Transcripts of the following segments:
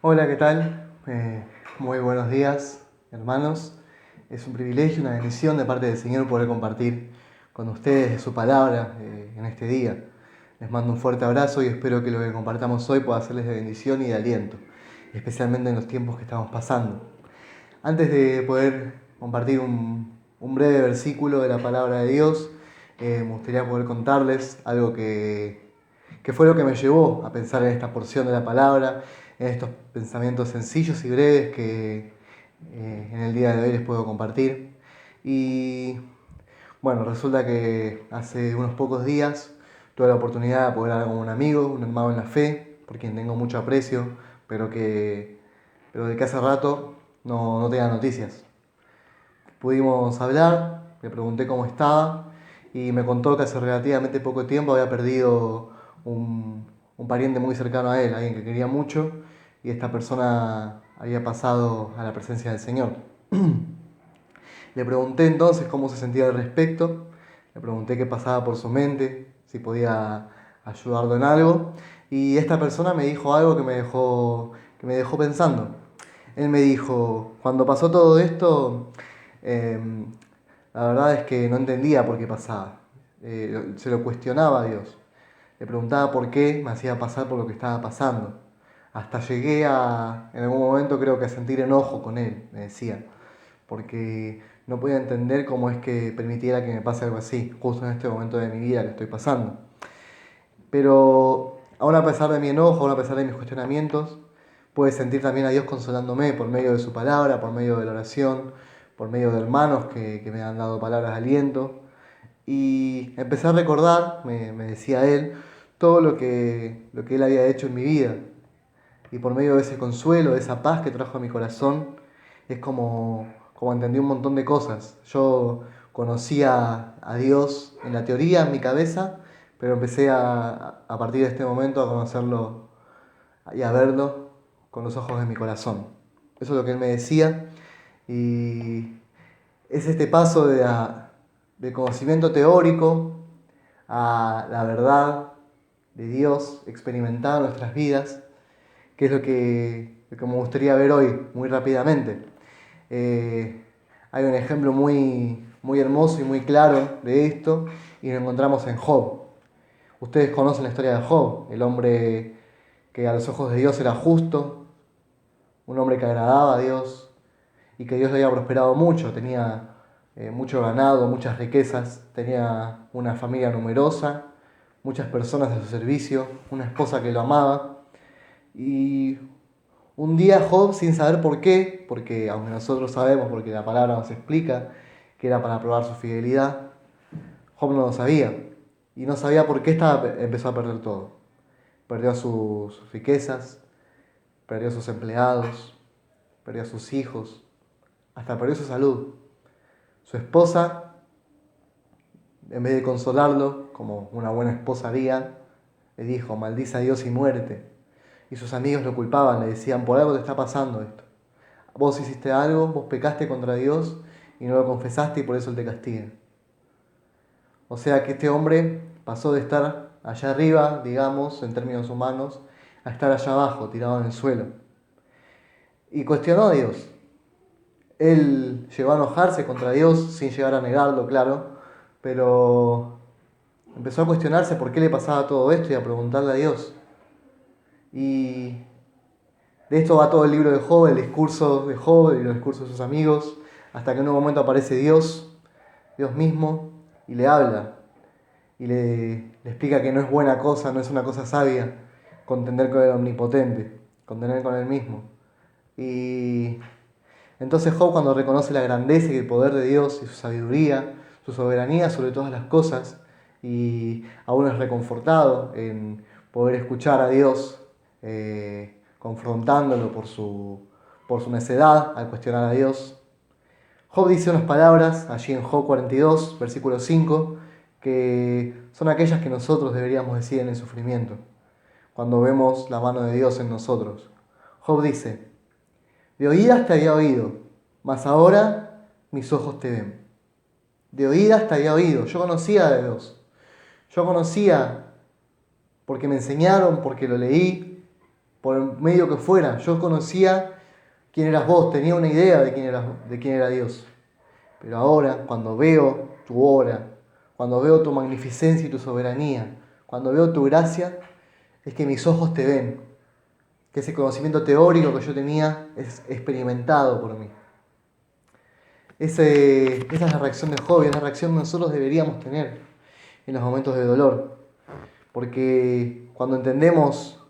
Hola, ¿qué tal? Muy buenos días, hermanos. Es un privilegio, una bendición de parte del Señor poder compartir con ustedes de su palabra en este día. Les mando un fuerte abrazo y espero que lo que compartamos hoy pueda serles de bendición y de aliento, especialmente en los tiempos que estamos pasando. Antes de poder compartir un breve versículo de la palabra de Dios, me gustaría poder contarles algo que fue lo que me llevó a pensar en esta porción de la palabra, en estos pensamientos sencillos y breves que en el día de hoy les puedo compartir. Y bueno, resulta que hace unos pocos días tuve la oportunidad de poder hablar con un amigo, un hermano en la fe, por quien tengo mucho aprecio, pero de que hace rato no tenía noticias. Pudimos hablar, le pregunté cómo estaba y me contó que hace relativamente poco tiempo había perdido un pariente muy cercano a él, alguien que quería mucho, y esta persona había pasado a la presencia del Señor. Le pregunté entonces cómo se sentía al respecto, le pregunté qué pasaba por su mente, si podía ayudarlo en algo, y esta persona me dijo algo que me dejó pensando. Él me dijo, cuando pasó todo esto, eh, la verdad es que no entendía por qué pasaba. Se lo cuestionaba a Dios. Le preguntaba por qué me hacía pasar por lo que estaba pasando. Hasta llegué en algún momento creo que a sentir enojo con él, me decía. Porque no podía entender cómo es que permitiera que me pase algo así, justo en este momento de mi vida que estoy pasando. Pero aún a pesar de mi enojo, aún a pesar de mis cuestionamientos, pude sentir también a Dios consolándome por medio de su palabra, por medio de la oración, por medio de hermanos que me han dado palabras de aliento. Y empecé a recordar, me decía él, todo lo que él había hecho en mi vida. Y por medio de ese consuelo, de esa paz que trajo a mi corazón, es como entendí un montón de cosas. Yo conocía a Dios en la teoría, en mi cabeza, pero empecé a partir de este momento a conocerlo y a verlo con los ojos de mi corazón. Eso es lo que él me decía. Y es este paso del conocimiento teórico a la verdad de Dios experimentada en nuestras vidas, que es lo que me gustaría ver hoy, muy rápidamente. Eh, Hay un ejemplo muy hermoso y muy claro de esto, y lo encontramos en Job. Ustedes conocen la historia de Job, el hombre que a los ojos de Dios era justo, un hombre que agradaba a Dios y que Dios le había prosperado mucho. Tenía mucho ganado, muchas riquezas, tenía una familia numerosa, muchas personas a su servicio, una esposa que lo amaba. Y un día Job, sin saber por qué, porque aunque nosotros sabemos, porque la palabra nos explica que era para probar su fidelidad, Job no lo sabía. Y no sabía por qué empezó a perder todo. Perdió sus riquezas, perdió sus empleados, perdió a sus hijos, hasta perdió su salud. Su esposa, en vez de consolarlo, como una buena esposa haría, le dijo, maldice a Dios y muerte. Y sus amigos lo culpaban, le decían, por algo te está pasando esto. Vos hiciste algo, vos pecaste contra Dios y no lo confesaste y por eso Él te castiga. O sea que este hombre pasó de estar allá arriba, digamos, en términos humanos, a estar allá abajo, tirado en el suelo. Y cuestionó a Dios. Él llegó a enojarse contra Dios sin llegar a negarlo, claro, pero empezó a cuestionarse por qué le pasaba todo esto y a preguntarle a Dios. Y de esto va todo el libro de Job, el discurso de Job y los discursos de sus amigos, hasta que en un momento aparece Dios, Dios mismo, y le habla. Y le explica que no es buena cosa, no es una cosa sabia contender con el omnipotente, contender con él mismo. Y entonces Job, cuando reconoce la grandeza y el poder de Dios y su sabiduría, su soberanía sobre todas las cosas, y aún es reconfortado en poder escuchar a Dios confrontándolo por su necedad al cuestionar a Dios, Job dice unas palabras allí en Job 42, versículo 5, que son aquellas que nosotros deberíamos decir en el sufrimiento, cuando vemos la mano de Dios en nosotros. Job dice, de oídas te había oído, mas ahora mis ojos te ven. De oídas te había oído, yo conocía a Dios. Yo conocía porque me enseñaron, porque lo leí, por el medio que fuera. Yo conocía quién eras vos, tenía una idea de quién era Dios. Pero ahora, cuando veo tu obra, cuando veo tu magnificencia y tu soberanía, cuando veo tu gracia, es que mis ojos te ven, que ese conocimiento teórico que yo tenía es experimentado por mí. Esa es la reacción de Job, y es la reacción que nosotros deberíamos tener en los momentos de dolor. Porque cuando entendemos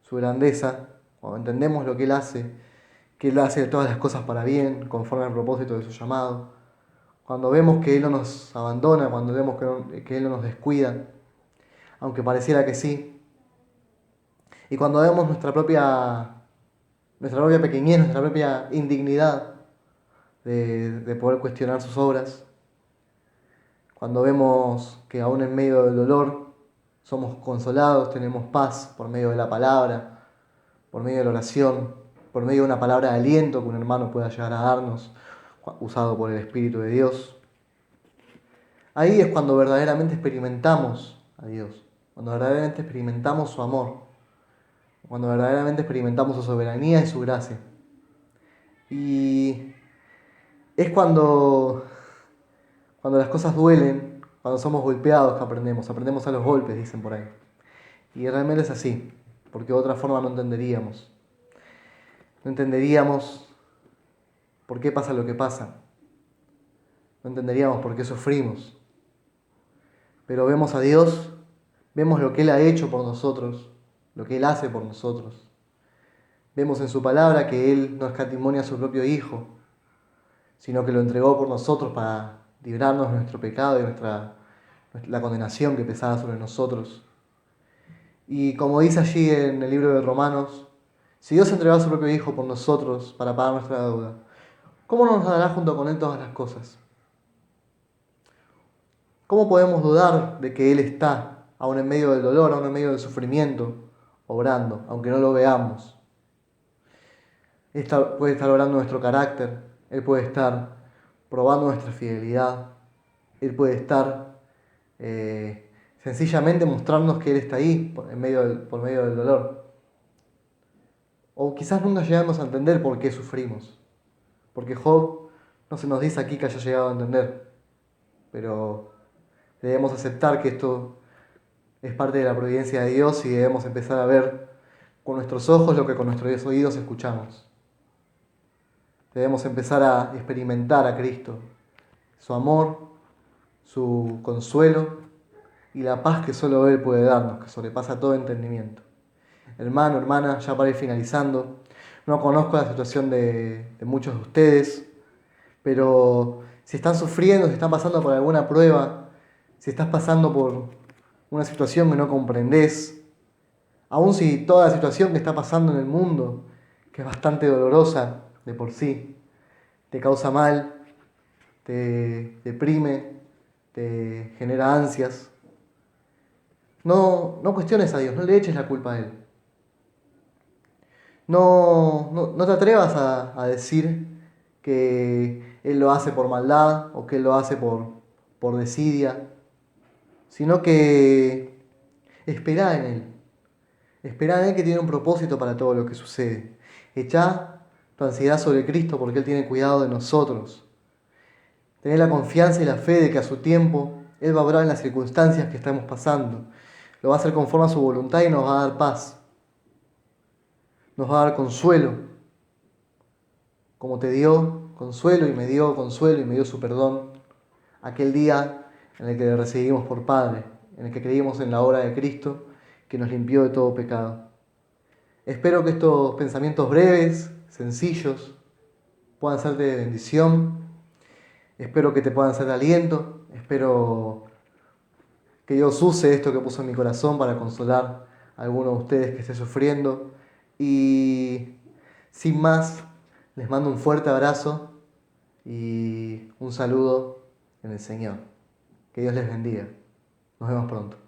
su grandeza, cuando entendemos lo que que Él hace todas las cosas para bien, conforme al propósito de su llamado, cuando vemos que Él no nos abandona, cuando vemos que Él no nos descuida, aunque pareciera que sí, y cuando vemos nuestra propia pequeñez, nuestra propia indignidad de poder cuestionar sus obras, cuando vemos que aún en medio del dolor somos consolados, tenemos paz por medio de la palabra, por medio de la oración, por medio de una palabra de aliento que un hermano pueda llegar a darnos, usado por el Espíritu de Dios. Ahí es cuando verdaderamente experimentamos a Dios, cuando verdaderamente experimentamos su amor, cuando verdaderamente experimentamos su soberanía y su gracia. Y es cuando las cosas duelen, cuando somos golpeados que aprendemos a los golpes, dicen por ahí. Y realmente es así, porque de otra forma no entenderíamos. No entenderíamos por qué pasa lo que pasa. No entenderíamos por qué sufrimos. Pero vemos a Dios, vemos lo que Él ha hecho por nosotros, lo que Él hace por nosotros. Vemos en su palabra que Él no escatimó a su propio Hijo, sino que lo entregó por nosotros para librarnos de nuestro pecado y la condenación que pesaba sobre nosotros. Y como dice allí en el libro de Romanos, si Dios entregó a su propio Hijo por nosotros para pagar nuestra deuda, ¿cómo no nos dará junto con Él todas las cosas? ¿Cómo podemos dudar de que Él está, aún en medio del dolor, aún en medio del sufrimiento, obrando, aunque no lo veamos? Él puede estar obrando nuestro carácter, Él puede estar probando nuestra fidelidad, Él puede estar sencillamente mostrarnos que Él está ahí por medio del dolor. O quizás nunca llegamos a entender por qué sufrimos, porque Job no se nos dice aquí que haya llegado a entender, pero debemos aceptar que esto es parte de la providencia de Dios y debemos empezar a ver con nuestros ojos lo que con nuestros oídos escuchamos. Debemos empezar a experimentar a Cristo, su amor, su consuelo y la paz que solo Él puede darnos, que sobrepasa todo entendimiento. Hermano, hermana, ya para ir finalizando, no conozco la situación de muchos de ustedes, pero si están sufriendo, si están pasando por alguna prueba, si estás pasando por una situación que no comprendés, aun si toda la situación que está pasando en el mundo, que es bastante dolorosa de por sí, te causa mal, te deprime, te genera ansias, no cuestiones a Dios, no le eches la culpa a Él. No te atrevas a decir que Él lo hace por maldad o que Él lo hace por desidia, sino que espera en Él. Espera en Él, que tiene un propósito para todo lo que sucede. Echa tu ansiedad sobre Cristo porque Él tiene cuidado de nosotros. Tener la confianza y la fe de que a su tiempo Él va a obrar en las circunstancias que estamos pasando. Lo va a hacer conforme a su voluntad y nos va a dar paz. Nos va a dar consuelo, como te dio consuelo y me dio consuelo y me dio su perdón aquel día en el que le recibimos por Padre, en el que creímos en la obra de Cristo que nos limpió de todo pecado. Espero que estos pensamientos breves, sencillos, puedan serte de bendición. Espero que te puedan ser de aliento. Espero que Dios use esto que puso en mi corazón para consolar a alguno de ustedes que esté sufriendo. Y sin más, les mando un fuerte abrazo y un saludo en el Señor. Que Dios les bendiga. Nos vemos pronto.